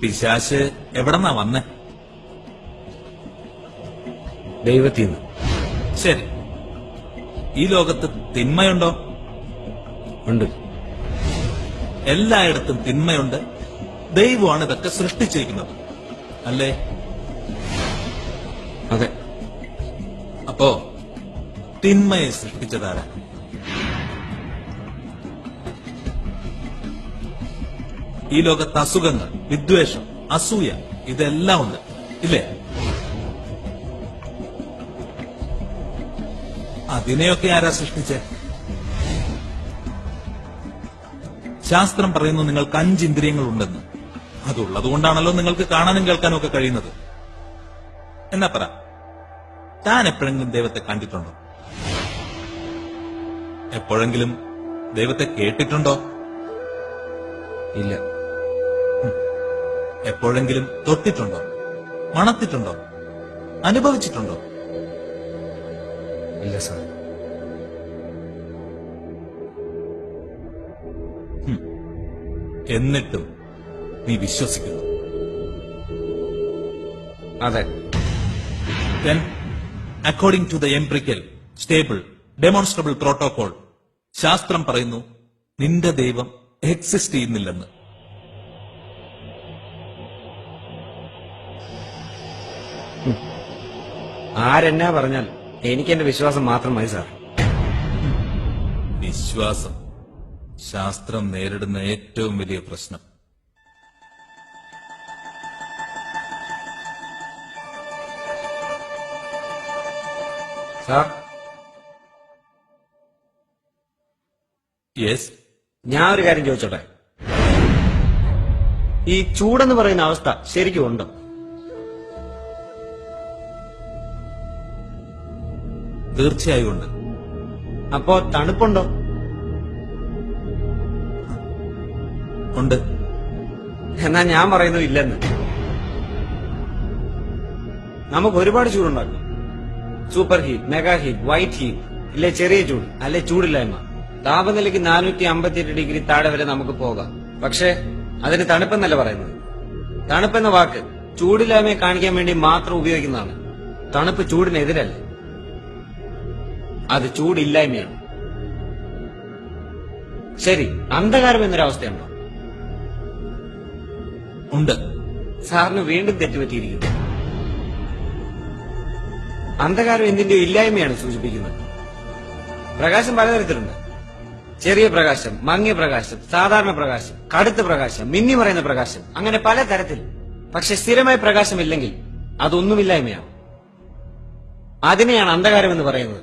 പിശാശ് എവിടെന്നാ വന്നേ? ദൈവത്തിന്ന്. ശരി, ഈ ലോകത്ത് തിന്മയുണ്ടോ? ഉണ്ട്. എല്ലായിടത്തും തിന്മയുണ്ട്. ദൈവമാണ് ഇതൊക്കെ സൃഷ്ടിച്ചിരിക്കുന്നത്, അല്ലേ? അതെ. അപ്പോ തിന്മയെ സൃഷ്ടിച്ചതാരാ? ഈ ലോകത്ത് അസുഖങ്ങൾ, വിദ്വേഷം, അസൂയ ഇതെല്ലാം ഉണ്ട്, ഇല്ലേ? അതിനെയൊക്കെ ആരാ സൃഷ്ടിച്ചേ? ശാസ്ത്രം പറയുന്നു നിങ്ങൾക്ക് 5 ഇന്ദ്രിയങ്ങൾ ഉണ്ടെന്ന്. അതുള്ളതുകൊണ്ടാണല്ലോ നിങ്ങൾക്ക് കാണാനും കേൾക്കാനും ഒക്കെ കഴിയുന്നത്. എന്നാ പറ, താൻ എപ്പോഴെങ്കിലും ദൈവത്തെ കണ്ടിട്ടുണ്ടോ? എപ്പോഴെങ്കിലും ദൈവത്തെ കേട്ടിട്ടുണ്ടോ? ഇല്ല. എപ്പോഴെങ്കിലും തൊട്ടിട്ടുണ്ടോ? മണത്തിട്ടുണ്ടോ? അനുഭവിച്ചിട്ടുണ്ടോ? ഇല്ല സാർ. എന്നിട്ടും നീ വിശ്വസിക്കുന്നു? അതെ. Then, according to the empirical, stable, demonstrable protocol, ശാസ്ത്രം പറയുന്നു നിന്റെ ദൈവം എക്സിസ്റ്റ് ചെയ്യുന്നില്ലെന്ന്. ആരെന്നാ പറഞ്ഞാൽ എനിക്ക് എന്റെ വിശ്വാസം മാത്രം മതി സാർ. വിശ്വാസം ശാസ്ത്രം നേരിടുന്ന ഏറ്റവും വലിയ പ്രശ്നം. സാർ, യെസ്, ഞാൻ ഒരു കാര്യം ചോദിച്ചോട്ടെ. ഈ ചൂടെന്ന് പറയുന്ന അവസ്ഥ ശരിക്കും ഉണ്ടോ? തീർച്ചയായും ഉണ്ട്. അപ്പോ തണുപ്പുണ്ടോ? ഉണ്ട്. എന്നാ ഞാൻ പറയുന്നു ഇല്ലെന്ന്. നമുക്ക് ഒരുപാട് ചൂടുണ്ടാക്കും. Super heat, mega heat, white heat, ഇല്ലേ ചെറിയ ചൂട്, അല്ലെ ചൂടില്ലായ്മ. താപനിലയ്ക്ക് 458 ഡിഗ്രി താഴെ വരെ നമുക്ക് പോകാം. പക്ഷേ അതിന് തണുപ്പെന്നല്ല പറയുന്നത്. തണുപ്പെന്ന വാക്ക് ചൂടില്ലായ്മയെ കാണിക്കാൻ വേണ്ടി മാത്രം ഉപയോഗിക്കുന്നതാണ്. തണുപ്പ് ചൂടിനെതിരല്ല, അത് ചൂടില്ലായ്മയാണ്. ശരി, അന്ധകാരം എന്നൊരവസ്ഥയുണ്ടോ? ഉണ്ട്. സാറിന് വീണ്ടും തെറ്റുപറ്റിയിരിക്കുന്നു. അന്ധകാരം എന്തിന്റെയോ ഇല്ലായ്മയാണ് സൂചിപ്പിക്കുന്നത്. പ്രകാശം പലതരത്തിലുണ്ട്. ചെറിയ പ്രകാശം, മങ്ങിയ പ്രകാശം, സാധാരണ പ്രകാശം, കടുത്ത പ്രകാശം, മിന്നി പറയുന്ന പ്രകാശം, അങ്ങനെ പല തരത്തിൽ. പക്ഷെ സ്ഥിരമായ പ്രകാശമില്ലെങ്കിൽ അതൊന്നുമില്ലായ്മയാണ്. അതിനെയാണ് അന്ധകാരം എന്ന് പറയുന്നത്.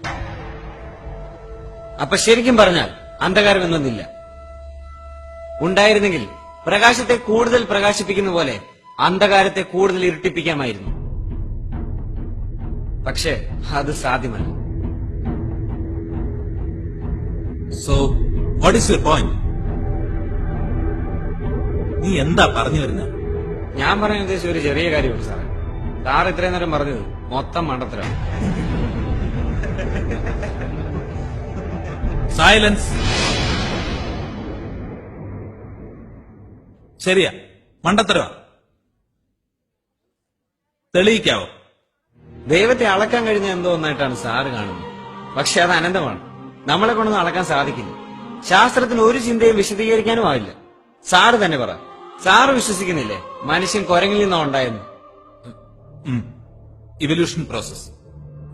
അപ്പൊ ശരിക്കും പറഞ്ഞാൽ അന്ധകാരം എന്നൊന്നില്ല. ഉണ്ടായിരുന്നെങ്കിൽ പ്രകാശത്തെ കൂടുതൽ പ്രകാശിപ്പിക്കുന്ന പോലെ അന്ധകാരത്തെ കൂടുതൽ ഇരുട്ടിപ്പിക്കാമായിരുന്നു. പക്ഷേ അത് സാധ്യമല്ല. So what is your point? നീ എന്താ പറഞ്ഞു വരുന്നത്? ഞാൻ പറയാൻ ഉദ്ദേശിച്ച ഒരു ചെറിയ കാര്യമുള്ളൂ സാറേ. സാർ ഇത്രയും നേരം പറഞ്ഞത് മൊത്തം മണ്ടത്തരാണ്. സൈലൻസ്. ശരിയാ, മണ്ടത്തരവാ. തെളിയിക്കാവോ? ദൈവത്തെ അളക്കാൻ കഴിഞ്ഞ എന്തോ ഒന്നായിട്ടാണ് സാറ് കാണുന്നത്. പക്ഷെ അത് അനന്തമാണ്. നമ്മളെ കൊണ്ടൊന്നും അളക്കാൻ സാധിക്കില്ല. ശാസ്ത്രത്തിന് ഒരു ചിന്തയും വിശദീകരിക്കാനും ആവില്ല. സാറ് തന്നെ പറ, സാറ് വിശ്വസിക്കുന്നില്ലേ മനുഷ്യൻ കുരങ്ങിൽ നിന്നോ ഉണ്ടായെന്ന്? Evolution process.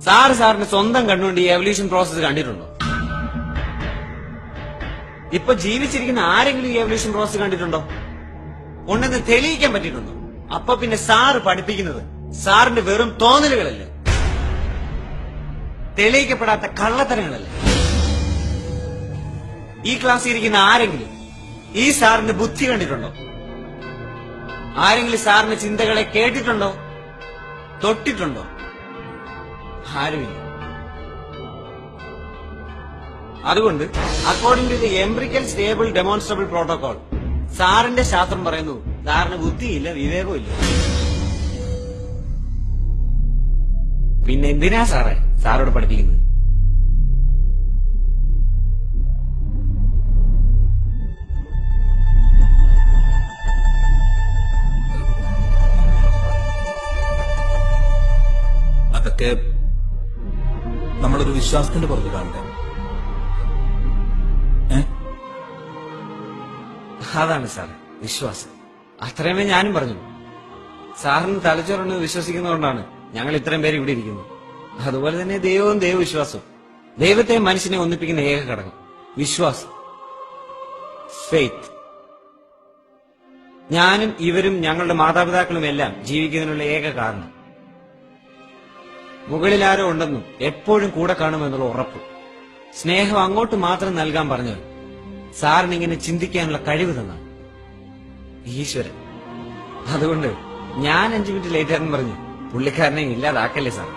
സാറിന്റെ സ്വന്തം കണ്ണുകൊണ്ട് ഈ എവല്യൂഷൻ പ്രോസസ് കണ്ടിട്ടുണ്ടോ? ഇപ്പൊ ജീവിച്ചിരിക്കുന്ന ആരെങ്കിലും ഈ എവല്യൂഷൻ പ്രോസസ് കണ്ടിട്ടുണ്ടോ? ഉണ്ടെന്ന് തെളിയിക്കാൻ പറ്റിയിട്ടുണ്ടോ? അപ്പൊ പിന്നെ സാറ് പഠിപ്പിക്കുന്നത് സാറിന്റെ വെറും തോന്നലുകളല്ലേ, തെളിയിക്കപ്പെടാത്ത കള്ളത്തരങ്ങളല്ലേ? ഈ ക്ലാസ്സിൽ ഇരിക്കുന്ന ആരെങ്കിലും ഈ സാറിന്റെ ബുദ്ധി കണ്ടിട്ടുണ്ടോ? ആരെങ്കിലും സാറിന്റെ ചിന്തകളെ കേട്ടിട്ടുണ്ടോ? തൊട്ടിട്ടുണ്ടോ? ആരുമില്ല. അതുകൊണ്ട് according to the empirical stable demonstrable protocol സാറിന്റെ ശാസ്ത്രം പറയുന്നു സാറിന് ബുദ്ധിയില്ല, വിവേകവും ഇല്ല. പിന്നെ എന്തിനാ സാറേ സാറോട് പഠിപ്പിക്കുന്നത്? ഇതൊക്കെ നമ്മളൊരു വിശ്വാസത്തിന്റെ പുറത്ത് കാണണ്ടേ? അതാണ് സാർ വിശ്വാസം. അത്രയുമേ ഞാനും പറഞ്ഞു. സാറിന് തലച്ചോറുണ്ട് വിശ്വസിക്കുന്നതുകൊണ്ടാണ് ഞങ്ങൾ ഇത്രയും പേര് ഇവിടെ ഇരിക്കുന്നത്. അതുപോലെ തന്നെ ദൈവവും ദൈവവിശ്വാസവും. ദൈവത്തെ മനുഷ്യനെ ഒന്നിപ്പിക്കുന്ന ഏക ഘടകം വിശ്വാസം, ഫെയ്ത്ത്. ഞാനും ഇവരും ഞങ്ങളുടെ മാതാപിതാക്കളും എല്ലാം ജീവിക്കുന്നതിനുള്ള ഏക കാരണം മുകളിൽ ആരോ ഉണ്ടെന്നും എപ്പോഴും കൂടെ കാണുമെന്നുള്ള ഉറപ്പ്. സ്നേഹം അങ്ങോട്ട് മാത്രം നൽകാൻ പറഞ്ഞവർ സാറിന് ഇങ്ങനെ ചിന്തിക്കാനുള്ള കഴിവ് തന്നാണ് ഈശ്വരൻ. അതുകൊണ്ട് ഞാൻ 5 മിനിറ്റ് ലേറ്റ് ആണെന്ന് പറഞ്ഞു പുള്ളിക്കാരനെ ഇല്ലാതാക്കല്ലേ സാർ.